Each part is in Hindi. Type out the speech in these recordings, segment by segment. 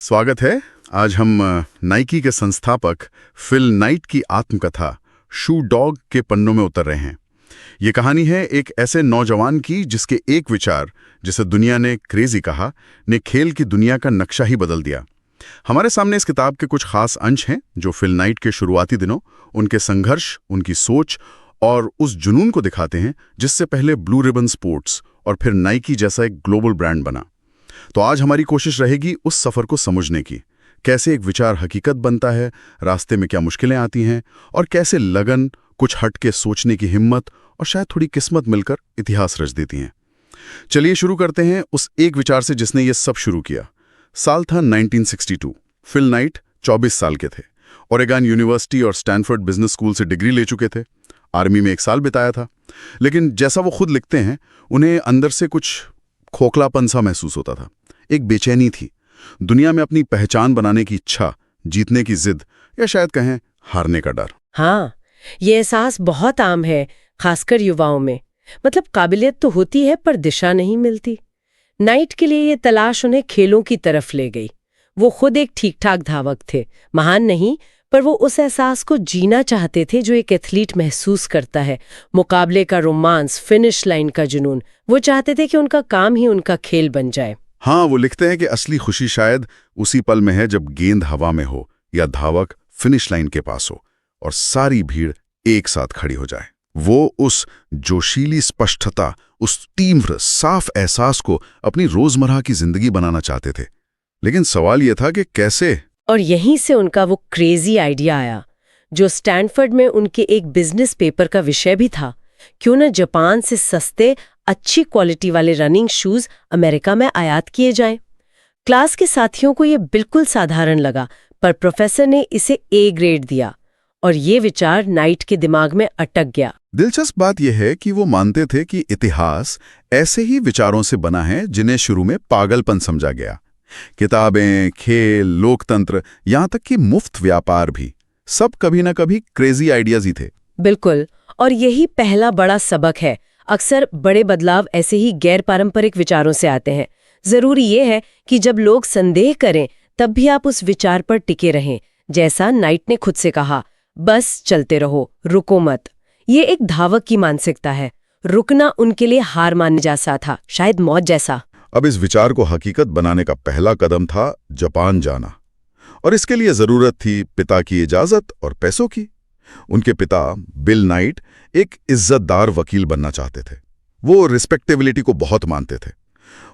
स्वागत है। आज हम नाइकी के संस्थापक फिल नाइट की आत्मकथा शू डॉग के पन्नों में उतर रहे हैं। ये कहानी है एक ऐसे नौजवान की जिसके एक विचार, जिसे दुनिया ने क्रेजी कहा, ने खेल की दुनिया का नक्शा ही बदल दिया। हमारे सामने इस किताब के कुछ खास अंश हैं जो फिल नाइट के शुरुआती दिनों, उनके संघर्ष, उनकी सोच और उस जुनून को दिखाते हैं जिससे पहले ब्लू रिबन स्पोर्ट्स और फिर नाइकी जैसा एक ग्लोबल ब्रांड बना। तो आज हमारी कोशिश रहेगी उस सफर को समझने की, कैसे एक विचार हकीकत बनता है, रास्ते में क्या मुश्किलें आती हैं और कैसे लगन, कुछ हट के सोचने की हिम्मत और शायद थोड़ी किस्मत मिलकर इतिहास रच देती हैं। चलिए शुरू करते हैं उस एक विचार से जिसने ये सब शुरू किया। साल था 1962। फिल नाइट 24 साल के थे। ओरेगन यूनिवर्सिटी और स्टैनफोर्ड बिजनेस स्कूल से डिग्री ले चुके थे। आर्मी में 1 साल बिताया था। लेकिन जैसा वो खुद लिखते हैं, उन्हें अंदर से कुछ खोखलापन सा महसूस होता था। एक बेचैनी थी, दुनिया में अपनी पहचान बनाने की इच्छा, जीतने की जिद, या शायद कहें हारने का डर। हाँ, ये एहसास बहुत आम है, खासकर युवाओं में। मतलब काबिलियत तो होती है पर दिशा नहीं मिलती। नाइट के लिए ये तलाश उन्हें खेलों की तरफ ले गई। वो खुद एक ठीक-ठाक धावक थे, महान नहीं, पर वो उस एहसास को जीना चाहते थे जो एक एथलीट महसूस करता है। मुकाबले का रोमांस, फिनिश लाइन का जुनून। वो चाहते थे कि उनका काम ही उनका खेल बन जाए। हाँ, वो लिखते हैं कि असली खुशी शायद उसी पल में है जब गेंद हवा में हो या धावक फिनिश लाइन के पास हो और सारी भीड़ एक साथ खड़ी हो जाए। वो उस जोशीली स्पष्टता, उस तीव्र साफ एहसास को अपनी रोजमर्रा की जिंदगी बनाना चाहते थे। लेकिन सवाल यह था कि कैसे। और यहीं से उनका वो क्रेजी आइडिया आया जो स्टैनफोर्ड में उनके एक बिजनेस पेपर का विषय भी था। क्यों न जापान से सस्ते, अच्छी क्वालिटी वाले रनिंग शूज अमेरिका में आयात किए जाएं। क्लास के साथियों को ये बिल्कुल साधारण लगा, पर प्रोफेसर ने इसे ए ग्रेड दिया और ये विचार नाइट के दिमाग में अटक गया। दिलचस्प बात यह है कि वो मानते थे कि इतिहास ऐसे ही विचारों से बना है जिन्हें शुरू में पागलपन समझा गया। किताबें, खेल, लोकतंत्र, यहाँ तक कि मुफ्त व्यापार भी, सब कभी न कभी क्रेजी आइडियाज ही थे। बिल्कुल, और यही पहला बड़ा सबक है। अक्सर बड़े बदलाव ऐसे ही गैर पारंपरिक विचारों से आते हैं। जरूरी ये है कि जब लोग संदेह करें तब भी आप उस विचार पर टिके रहें। जैसा नाइट ने खुद से कहा, बस चलते रहो, रुको मत। ये एक धावक की मानसिकता है। रुकना उनके लिए हार मानने जैसा था, शायद मौत जैसा। अब इस विचार को हकीकत बनाने का पहला कदम था जापान जाना, और इसके लिए जरूरत थी पिता की इजाजत और पैसों की। उनके पिता बिल नाइट एक इज्जतदार वकील बनना चाहते थे। वो रिस्पेक्टेबिलिटी को बहुत मानते थे।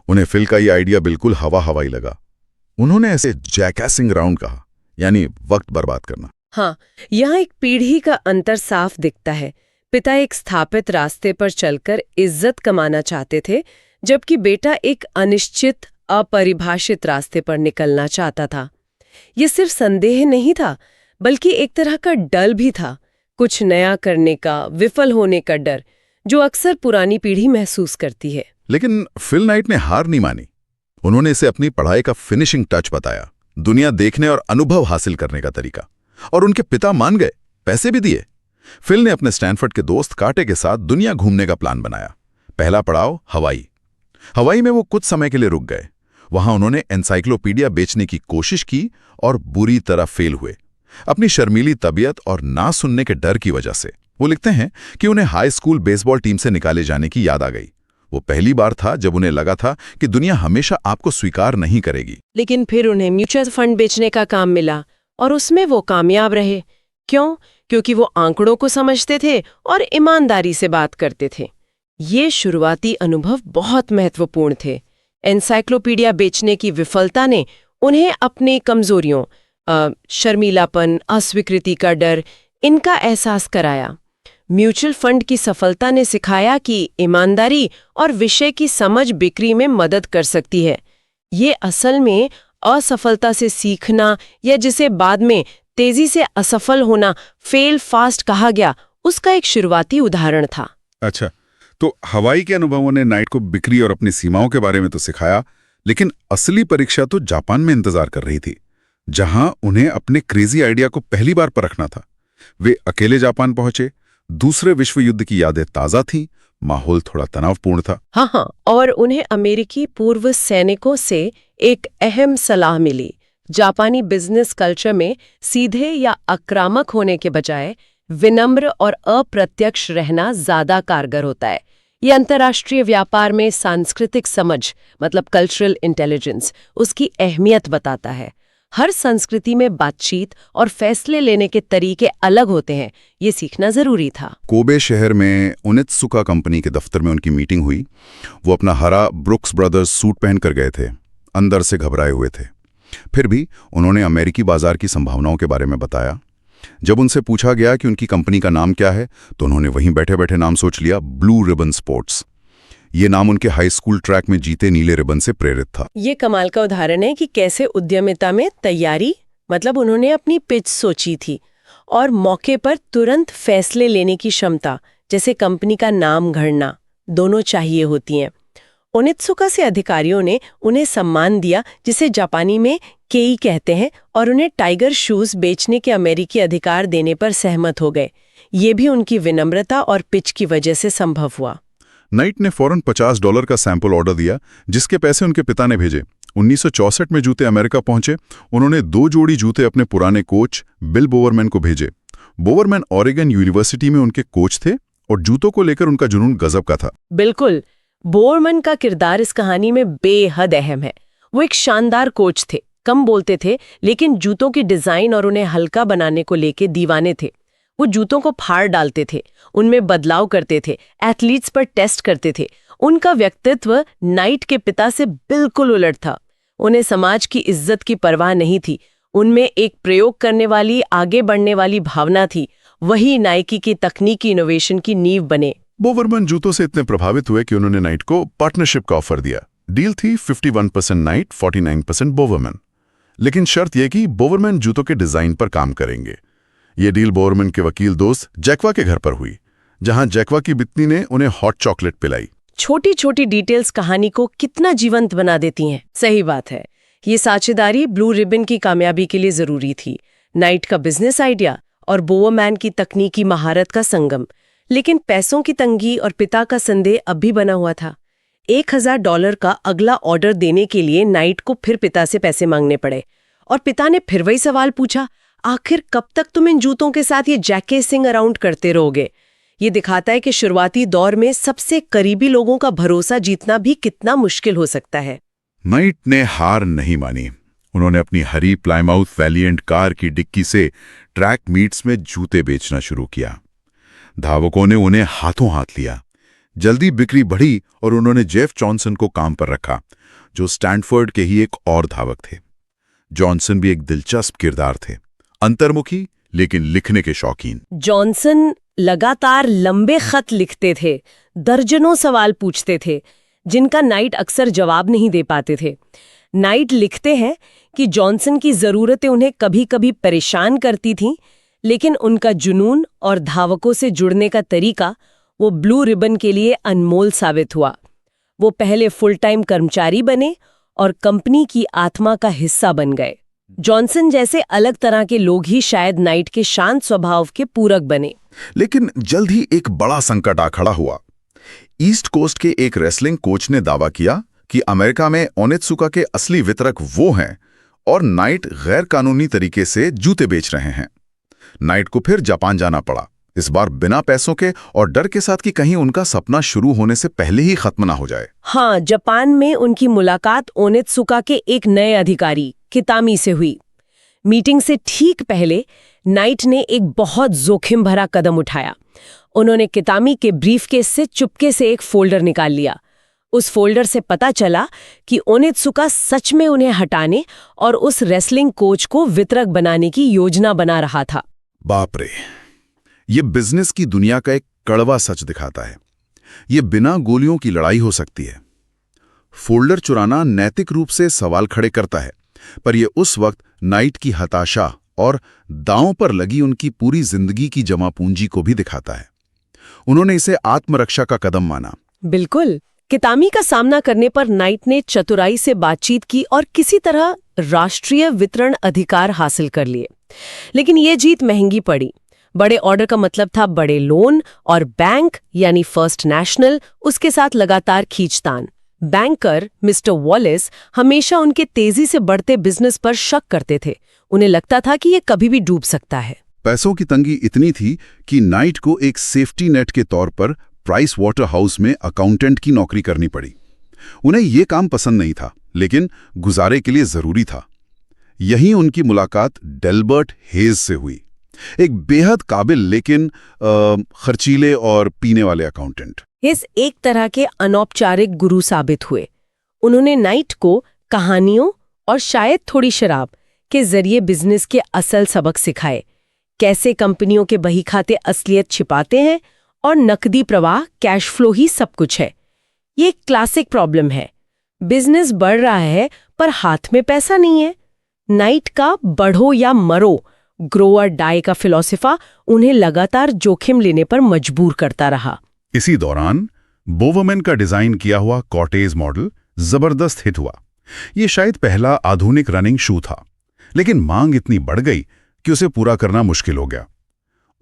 उन्हें फिल का ये आइडिया बिल्कुल हवाई लगा। उन्होंने ऐसे जैकैसिंग राउंड कहा, यानी वक्त बर्बाद करना। हाँ, यहाँ एक पीढ़ी का अंतर साफ दिखता है। पिता एक स्थापित रास्ते पर चलकर इज्जत कमाना चाहते थे, जबकि बेटा एक अनिश्चित, अपरिभाषित रास्ते पर निकलना चाहता था। ये सिर्फ संदेह नहीं था, बल्कि एक तरह का डर भी था, कुछ नया करने का, विफल होने का डर, जो अक्सर पुरानी पीढ़ी महसूस करती है। लेकिन फिल नाइट ने हार नहीं मानी। उन्होंने इसे अपनी पढ़ाई का फिनिशिंग टच बताया, दुनिया देखने और अनुभव हासिल करने का तरीका। और उनके पिता मान गए, पैसे भी दिए। फिल ने अपने स्टैनफोर्ड के दोस्त काटे के साथ दुनिया घूमने का प्लान बनाया। पहला पड़ाव हवाई में वो कुछ समय के लिए रुक गए। वहां उन्होंने एनसाइक्लोपीडिया बेचने की कोशिश की और बुरी तरह फेल हुए, अपनी शर्मीली तबीयत और ना सुनने के डर की वजह से। वो लिखते हैं कि उन्हें हाई स्कूल बेसबॉल टीम से निकाले जाने की याद आ गई। वो पहली बार था जब उन्हें लगा था कि दुनिया हमेशा आपको स्वीकार नहीं करेगी। लेकिन फिर उन्हें म्यूचुअल फंड बेचने का काम मिला और उसमें वो कामयाब रहे। क्यों? क्योंकि वो आंकड़ों को समझते थे और ईमानदारी से बात करते थे। ये शुरुआती अनुभव बहुत महत्वपूर्ण थे। एनसाइक्लोपीडिया बेचने की विफलता ने उन्हें अपनी कमजोरियों, शर्मीलापन, अस्वीकृति का डर, इनका एहसास कराया। म्यूचुअल फंड की सफलता ने सिखाया कि ईमानदारी और विषय की समझ बिक्री में मदद कर सकती है। ये असल में असफलता से सीखना, या जिसे बाद में तेजी से असफल होना, फेल फास्ट कहा गया, उसका एक शुरुआती उदाहरण था। अच्छा, तो हवाई के अनुभवों ने नाइट को बिक्री और अपनी सीमाओं के बारे में तो सिखाया, लेकिन असली परीक्षा तो जापान में इंतजार कर रही थी, जहां उन्हें अपने क्रेजी आइडिया को पहली बार परखना था। वे अकेले जापान पहुंचे। दूसरे विश्व युद्ध की यादें ताजा थीं, माहौल थोड़ा तनावपूर्ण था। हाँ, और उन्हें अमेरिकी पूर्व सैनिकों से एक अहम सलाह मिली, जापानी बिजनेस कल्चर में सीधे या आक्रामक होने के बजाय विनम्र और अप्रत्यक्ष रहना ज्यादा कारगर होता है। ये अंतर्राष्ट्रीय व्यापार में सांस्कृतिक समझ मतलब कल्चरल इंटेलिजेंस उसकी अहमियत बताता है। हर संस्कृति में बातचीत और फैसले लेने के तरीके अलग होते हैं, ये सीखना जरूरी था। कोबे शहर में ओनित्सुका कंपनी के दफ्तर में उनकी मीटिंग हुई। वो अपना हरा ब्रुक्स ब्रदर्स सूट पहनकर गए थे, अंदर से घबराए हुए थे। फिर भी उन्होंने अमेरिकी बाजार की संभावनाओं के बारे में बताया। जब उनसे पूछा गया कि उनकी कंपनी का नाम क्या है, तो उन्होंने वहीं बैठे बैठे नाम सोच लिया, ब्लू रिबन स्पोर्ट्स। ये नाम उनके हाई स्कूल ट्रैक में जीते नीले रिबन से प्रेरित था। ये कमाल का उदाहरण है कि कैसे उद्यमिता में तैयारी मतलब उन्होंने अपनी पिच सोची थी और मौके पर तुरंत फैसले लेने की क्षमता, जैसे कंपनी का नाम गढ़ना, दोनों चाहिए होती हैं। ओनित्सुका से अधिकारियों ने उन्हें सम्मान दिया, जिसे जापानी में केई कहते हैं, और उन्हें टाइगर शूज बेचने के अमेरिकी अधिकार देने पर सहमत हो गए। ये भी उनकी विनम्रता और पिच की वजह से संभव हुआ। नाइट ने फौरन $50 का सैंपल ऑर्डर दिया, जिसके पैसे उनके पिता ने भेजे। 1964 में जूते अमेरिका पहुंचे। उन्होंने 2 जोड़ी जूते अपने पुराने कोच बिल बोवरमैन को भेजे। बोवरमैन ऑरेगन यूनिवर्सिटी में उनके कोच थे और जूतों को लेकर उनका जुनून गजब का था। बिल्कुल, बोवरमैन का किरदार इस कहानी में बेहद अहम है। वो एक शानदार कोच थे, कम बोलते थे, लेकिन जूतों की डिजाइन और उन्हें हल्का बनाने को लेके दीवाने थे। वो जूतों को फाड़ डालते थे, उनमें बदलाव करते थे, एथलीट्स पर टेस्ट करते थे। उनका व्यक्तित्व नाइट के पिता से बिल्कुल उलट था। उन्हें समाज की इज्जत की परवाह नहीं थी, उनमें एक प्रयोग करने वाली, आगे बढ़ने वाली भावना थी। वही नाइकी की तकनीकी इनोवेशन की नींव बने। बोवरमैन जूतों से इतने प्रभावित हुए कि उन्होंने नाइट को पार्टनरशिप का ऑफर दिया। डील थी 51% नाइट, 49% बोवरमैन। लेकिन शर्त यह कि बोवरमैन जूतों के डिजाइन पर काम करेंगे। ये डील बोवरमैन के वकील दोस्त जैक्वा के घर पर हुई, जहां जैक्वा की बित्ती ने उन्हें हॉट चॉकलेट पिलाई। छोटी छोटी डिटेल्स कहानी को कितना जीवंत बना देती हैं। सही बात है, ये साझेदारी ब्लू रिबन की कामयाबी के लिए जरूरी थी। नाइट का बिजनेस आइडिया और बोवरमैन की तकनीकी महारत का संगम। लेकिन पैसों की तंगी और पिता का संदेह अब भी बना हुआ था। $1000 का अगला ऑर्डर देने के लिए नाइट को फिर पिता से पैसे मांगने पड़े, और पिता ने फिर वही सवाल पूछा, आखिर कब तक तुम इन जूतों के साथ ये जैकेसिंग अराउंड करते रहोगे? ये दिखाता है कि शुरुआती दौर में सबसे करीबी लोगों का भरोसा जीतना भी कितना मुश्किल हो सकता है। नाइट ने हार नहीं मानी। उन्होंने अपनी हरी प्लायमाउथ वैलिएंट कार की डिक्की से ट्रैक मीट्स में जूते बेचना शुरू किया। धावकों ने उन्हें हाथों हाथ लिया। जल्दी बिक्री बढ़ी और उन्होंने जेफ जॉनसन को काम पर रखा, जो स्टैनफोर्ड के ही एक और धावक थे। जॉनसन भी एक दिलचस्प किरदार थे, अंतर्मुखी लेकिन लिखने के शौकीन। जॉनसन लगातार लंबे खत लिखते थे, दर्जनों सवाल पूछते थे, जिनका नाइट अक्सर जवाब नहीं दे पाते थे। नाइट लिखते हैं कि जॉनसन की जरूरतें उन्हें कभी कभी परेशान करती थीं, लेकिन उनका जुनून और धावकों से जुड़ने का तरीका वो ब्लू रिबन के लिए अनमोल साबित हुआ। वो पहले फुल टाइम कर्मचारी बने और कंपनी की आत्मा का हिस्सा बन गए। जॉनसन जैसे अलग तरह के लोग ही शायद नाइट के शांत स्वभाव के पूरक बने। लेकिन जल्द ही एक बड़ा संकट आ खड़ा हुआ। ईस्ट कोस्ट के एक रेसलिंग कोच ने दावा किया कि अमेरिका में ओनित्सुका के असली वितरक वो हैं और नाइट गैर कानूनी तरीके से जूते बेच रहे हैं। नाइट को फिर जापान जाना पड़ा, इस बार बिना पैसों के और डर के साथ कि कहीं उनका सपना शुरू होने से पहले ही खत्म ना हो जाए। हाँ, जापान में उनकी मुलाकात ओनित्सुका के एक नए अधिकारी कितामी से हुई। मीटिंग से ठीक पहले नाइट ने एक बहुत जोखिम भरा कदम उठाया। उन्होंने कितामी के ब्रीफकेस से चुपके से एक फोल्डर निकाल लिया। उस फोल्डर से पता चला कि ओनित्सुका सच में उन्हें हटाने और उस रेसलिंग कोच को वितरक बनाने की योजना बना रहा था। बाप रे, ये बिजनेस की दुनिया का एक कड़वा सच दिखाता है। ये बिना गोलियों की लड़ाई हो सकती है। फोल्डर चुराना नैतिक रूप से सवाल खड़े करता है, पर यह उस वक्त नाइट की हताशा और दांव पर लगी उनकी पूरी जिंदगी की जमा पूंजी को भी दिखाता है। उन्होंने इसे आत्मरक्षा का कदम माना। बिल्कुल, कितामी का सामना करने पर नाइट ने चतुराई से बातचीत की और किसी तरह राष्ट्रीय वितरण अधिकार हासिल कर लिए। लेकिन ये जीत महंगी पड़ी। बड़े ऑर्डर का मतलब था बड़े लोन, और बैंक यानी फर्स्ट नेशनल उसके साथ लगातार खींचतान। बैंकर मिस्टर वॉलेस हमेशा उनके तेजी से बढ़ते बिजनेस पर शक करते थे। उन्हें लगता था कि ये कभी भी डूब सकता है। पैसों की तंगी इतनी थी कि नाइट को एक सेफ्टी नेट के तौर पर प्राइस वाटर हाउस में अकाउंटेंट की नौकरी करनी पड़ी। उन्हें ये काम पसंद नहीं था, लेकिन गुजारे के लिए जरूरी था। यहीं उनकी मुलाकात डेल्बर्ट हेज से हुई, एक बेहद काबिल लेकिन खर्चीले और पीने वाले अकाउंटेंट। हेज एक तरह के अनौपचारिक गुरु साबित हुए। उन्होंने नाइट को कहानियों और शायद थोड़ी शराब के जरिए बिजनेस के असल सबक सिखाए, कैसे कंपनियों के बही खाते असलियत छिपाते हैं और नकदी प्रवाह कैश फ्लो ही सब कुछ है। ये एक क्लासिक प्रॉब्लम है। बिजनेस बढ़ रहा है पर हाथ में पैसा नहीं है। नाइट का बढ़ो या मरो, ग्रो और डाई का फिलॉसफा उन्हें लगातार जोखिम लेने पर मजबूर करता रहा। इसी दौरान बोवरमैन का डिजाइन किया हुआ कॉटेज मॉडल जबरदस्त हिट हुआ। ये शायद पहला आधुनिक रनिंग शू था, लेकिन मांग इतनी बढ़ गई कि उसे पूरा करना मुश्किल हो गया।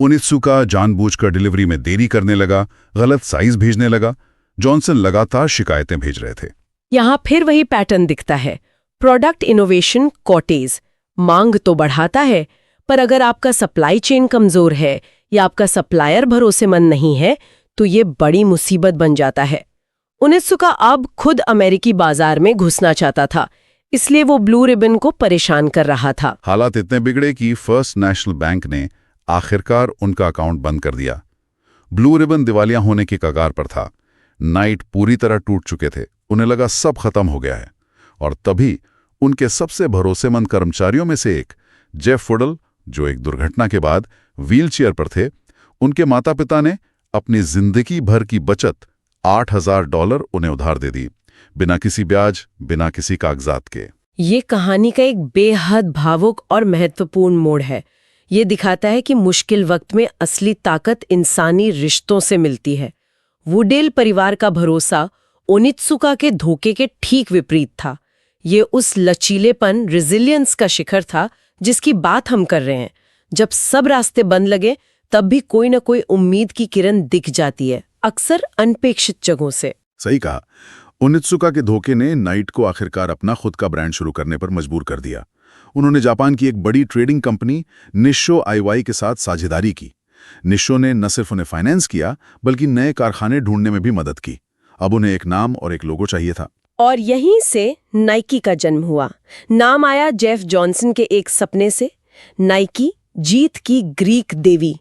ओनित्सुका जानबूझकर डिलीवरी में देरी करने लगा, गलत साइज भेजने लगा। जॉनसन लगातार शिकायतें भेज रहे थे। यहां फिर वही पैटर्न दिखता है। प्रोडक्ट इनोवेशन कॉटेज मांग तो बढ़ाता है, पर अगर आपका सप्लाई चेन कमजोर है या आपका सप्लायर भरोसेमंद नहीं है तो ये बड़ी मुसीबत बन जाता है। ओनित्सुका अब खुद अमेरिकी बाजार में घुसना चाहता था, इसलिए वो ब्लू रिबन को परेशान कर रहा था। हालात इतने बिगड़े कि फर्स्ट नेशनल बैंक ने आखिरकार उनका अकाउंट बंद कर दिया। ब्लू रिबन दिवालिया होने की कगार पर था। नाइट पूरी तरह टूट चुके थे। उन्हें लगा सब खत्म हो गया है। और तभी उनके सबसे भरोसेमंद कर्मचारियों में से एक जेफ फुडल, जो एक दुर्घटना के बाद व्हीलचेयर पर थे, उनके माता पिता ने अपनी जिंदगी भर की बचत $8,000 उन्हें उधार दे दी, बिना किसी ब्याज, बिना किसी कागजात के। ये कहानी का एक बेहद भावुक और महत्वपूर्ण मोड़ है। ये दिखाता है कि मुश्किल वक्त में असली ताकत इंसानी रिश्तों से मिलती है। वुडेल परिवार का भरोसा ओनित्सुका के धोखे के ठीक विपरीत था। ये उस लचीलेपन, रेजिलियंस का शिखर था जिसकी बात हम कर रहे हैं। जब सब रास्ते बंद लगे तब भी कोई ना कोई उम्मीद की किरण दिख जाती है, अक्सर अनपेक्षित जगहों से। सही कहा। ओनित्सुका के धोखे ने नाइट को आखिरकार अपना खुद का ब्रांड शुरू करने पर मजबूर कर दिया। उन्होंने जापान की एक बड़ी ट्रेडिंग कंपनी निश्शो आईवाई के साथ साझेदारी की। निश्शो ने न सिर्फ उन्हें फाइनेंस किया, बल्कि नए कारखाने ढूंढने में भी मदद की। अब उन्हें एक नाम और एक लोगो चाहिए था। और यहीं से नाइकी का जन्म हुआ। नाम आया जेफ जॉनसन के एक सपने से। नाइकी, जीत की ग्रीक देवी।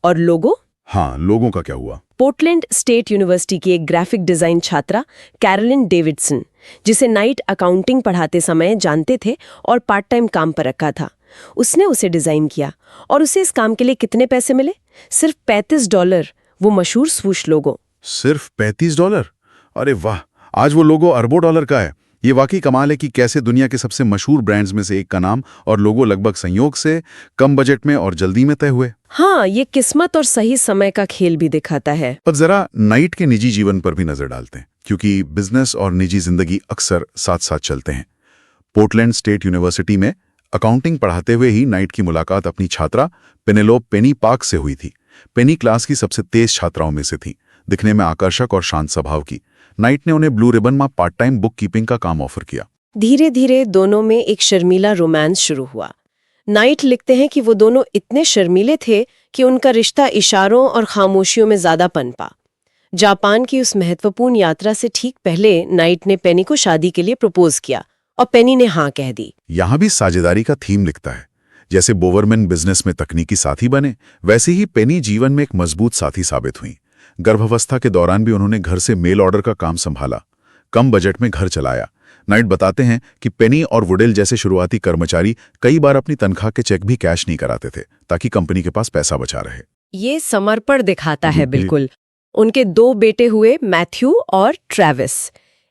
और लोगो? हाँ, लोगों का क्या हुआ? पोर्टलैंड स्टेट यूनिवर्सिटी की एक ग्राफिक डिजाइन छात्रा कैरोलिन डेविडसन, जिसे नाइट अकाउंटिंग पढ़ाते समय जानते थे और पार्ट टाइम काम पर रखा था, उसने उसे डिजाइन किया। और उसे इस काम के लिए कितने पैसे मिले? सिर्फ $35। वो मशहूर स्वूश लोगो। सिर्फ $35? अरे वाह! आज वो लोगो अरबों डॉलर का है। ये वाकई कमाल है कि कैसे दुनिया के सबसे मशहूर ब्रांड्स में से एक का नाम और लोगो लगभग संयोग से, कम बजट में और जल्दी में तय हुए। हाँ, ये किस्मत और सही समय का खेल भी दिखाता है। अब जरा नाइट के निजी जीवन पर भी नजर डालते हैं, क्योंकि बिजनेस और निजी जिंदगी अक्सर साथ साथ चलते हैं। पोर्टलैंड स्टेट यूनिवर्सिटी में अकाउंटिंग पढ़ाते हुए ही नाइट की मुलाकात अपनी छात्रा पेनेलोप पेनी पार्क से हुई थी। पेनी क्लास की सबसे तेज छात्राओं में से थी, दिखने में आकर्षक और शांत स्वभाव की। नाइट ने उन्हें ब्लू रिबन में पार्ट टाइम बुक कीपिंग का काम ऑफर किया। धीरे धीरे दोनों में एक शर्मीला रोमांस शुरू हुआ। नाइट लिखते हैं कि वो दोनों इतने शर्मीले थे कि उनका रिश्ता इशारों और खामोशियों में ज्यादा पनपा। जापान की उस महत्वपूर्ण यात्रा से ठीक पहले नाइट ने पेनी को शादी के लिए प्रपोज किया और पेनी ने हाँ कह दी। यहाँ भी साझेदारी का थीम लिखता है। जैसे बोवरमैन बिजनेस में तकनीकी साथी बने, वैसे ही पेनी जीवन में एक मजबूत साथी साबित हुई। गर्भावस्था के दौरान भी उन्होंने घर से मेल ऑर्डर का काम संभाला, कम बजट में घर चलाया। नाइट बताते हैं कि पेनी और वुडेल जैसे शुरुआती कर्मचारी कई बार अपनी तनख्वाह के चेक भी कैश नहीं कराते थे, ताकि कंपनी के पास पैसा बचा रहे। ये समर्पण दिखाता है बिल्कुल। उनके 2 बेटे हुए, मैथ्यू और ट्रेविस।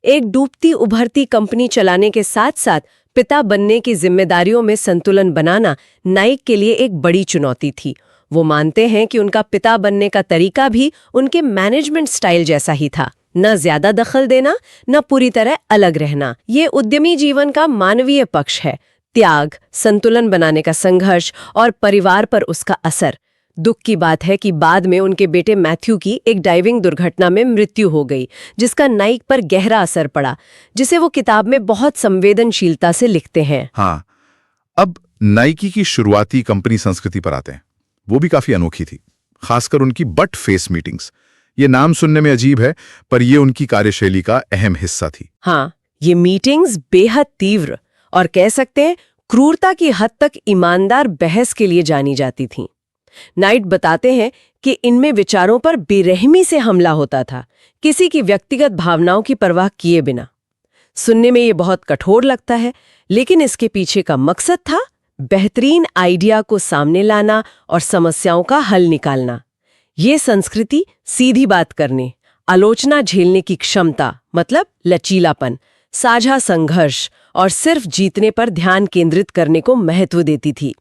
एक डूबती उभरती कंपनी चलाने के साथ साथ पिता बनने की जिम्मेदारियों में संतुलन बनाना नाइट के लिए एक बड़ी चुनौती थी। वो मानते हैं कि उनका पिता बनने का तरीका भी उनके मैनेजमेंट स्टाइल जैसा ही था, न ज्यादा दखल देना, न पूरी तरह अलग रहना। ये उद्यमी जीवन का मानवीय पक्ष है। त्याग, संतुलन बनाने का संघर्ष और परिवार पर उसका असर। दुख की बात है कि बाद में उनके बेटे मैथ्यू की एक डाइविंग दुर्घटना में मृत्यु हो गई, जिसका नाइक पर गहरा असर पड़ा, जिसे वो किताब में बहुत संवेदनशीलता से लिखते हैं। हाँ, अब नाइकी की शुरुआती कंपनी संस्कृति पर आते हैं। वो भी काफी अनोखी थी, खासकर उनकी बट फेस मीटिंग्स। ये नाम सुनने में अजीब है, पर ये उनकी कार्यशैली का अहम हिस्सा थी। हाँ, ये मीटिंग्स बेहद तीव्र और कह सकते हैं क्रूरता की हद तक ईमानदार बहस के लिए जानी जाती थीं। नाइट बताते हैं कि इनमें विचारों पर बेरहमी से हमला होता था, किसी की व्यक्तिगत भावनाओं की परवाह किए बिना। सुनने में ये बहुत कठोर लगता है, लेकिन इसके पीछे का मकसद था बेहतरीन आइडिया को सामने लाना और समस्याओं का हल निकालना। ये संस्कृति सीधी बात करने, आलोचना झेलने की क्षमता, मतलब लचीलापन, साझा संघर्ष और सिर्फ जीतने पर ध्यान केंद्रित करने को महत्व देती थी।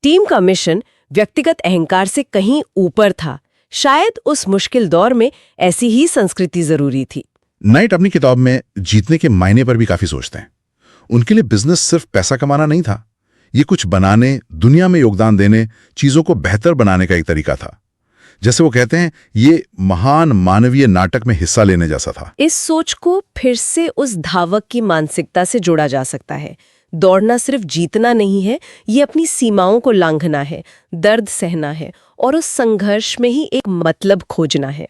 टीम का मिशन व्यक्तिगत अहंकार से कहीं ऊपर था। शायद उस मुश्किल दौर में ऐसी ही संस्कृति जरूरी थी। नाइट अपनी किताब में जीतने के मायने पर भी काफी सोचते हैं। उनके लिए बिजनेस सिर्फ पैसा कमाना नहीं था, ये कुछ बनाने, दुनिया में योगदान देने, चीजों को बेहतर बनाने का एक तरीका था। जैसे वो कहते हैं, ये महान मानवीय नाटक में हिस्सा लेने जैसा था। इस सोच को फिर से उस धावक की मानसिकता से जोड़ा जा सकता है। दौड़ना सिर्फ जीतना नहीं है, ये अपनी सीमाओं को लांघना है, दर्द सहना है और उस संघर्ष में ही एक मतलब खोजना है।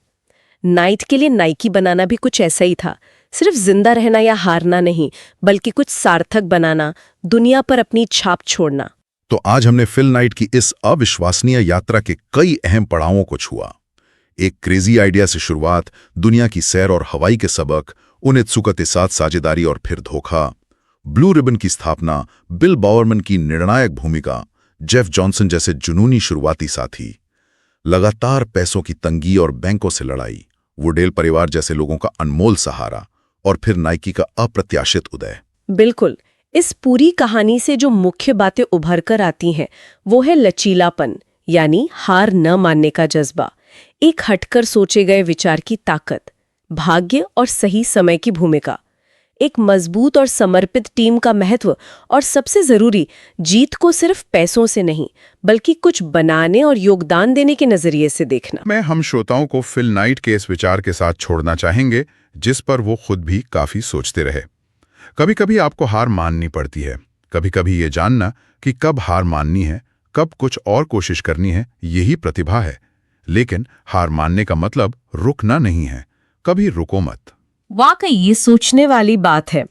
नाइट के लिए नाइकी बनाना भी कुछ ऐसा ही था। सिर्फ जिंदा रहना या हारना नहीं, बल्कि कुछ सार्थक बनाना, दुनिया पर अपनी छाप छोड़ना। तो आज हमने फिल नाइट की इस अविश्वसनीय यात्रा के कई अहम पड़ावों को छुआ। एक क्रेजी आइडिया से शुरुआत, दुनिया की सैर और हवाई के सबक, उनित्सुका के साथ साझेदारी और फिर धोखा, ब्लू रिबन की स्थापना, बिल बावरमैन की निर्णायक भूमिका, जेफ जॉनसन जैसे जुनूनी शुरुआती साथी, लगातार पैसों की तंगी और बैंकों से लड़ाई, वुडेल परिवार जैसे लोगों का अनमोल सहारा और फिर नाइकी का अप्रत्याशित उदय। बिल्कुल, इस पूरी कहानी से जो मुख्य बातें उभर कर आती हैं वो है लचीलापन, यानी हार न मानने का जज्बा, एक हटकर सोचे गए विचार की ताकत, भाग्य और सही समय की भूमिका, एक मजबूत और समर्पित टीम का महत्व और सबसे जरूरी, जीत को सिर्फ पैसों से नहीं बल्कि कुछ बनाने और योगदान देने के नजरिए से देखना। मैं हम श्रोताओं को फिल नाइट के इस विचार के साथ छोड़ना चाहेंगे, जिस पर वो खुद भी काफी सोचते रहे। कभी कभी आपको हार माननी पड़ती है, कभी कभी ये जानना कि कब हार माननी है, कब कुछ और कोशिश करनी है, यही प्रतिभा है। लेकिन हार मानने का मतलब रुकना नहीं है, कभी रुको मत। वाकई ये सोचने वाली बात है।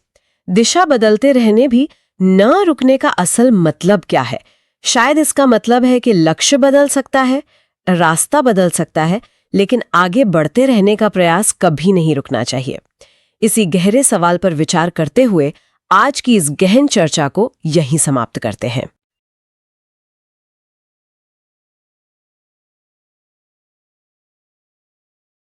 दिशा बदलते रहने भी न रुकने का असल मतलब क्या है? शायद इसका मतलब है कि लक्ष्य बदल सकता है, रास्ता बदल सकता है, लेकिन आगे बढ़ते रहने का प्रयास कभी नहीं रुकना चाहिए। इसी गहरे सवाल पर विचार करते हुए आज की इस गहन चर्चा को यहीं समाप्त करते हैं।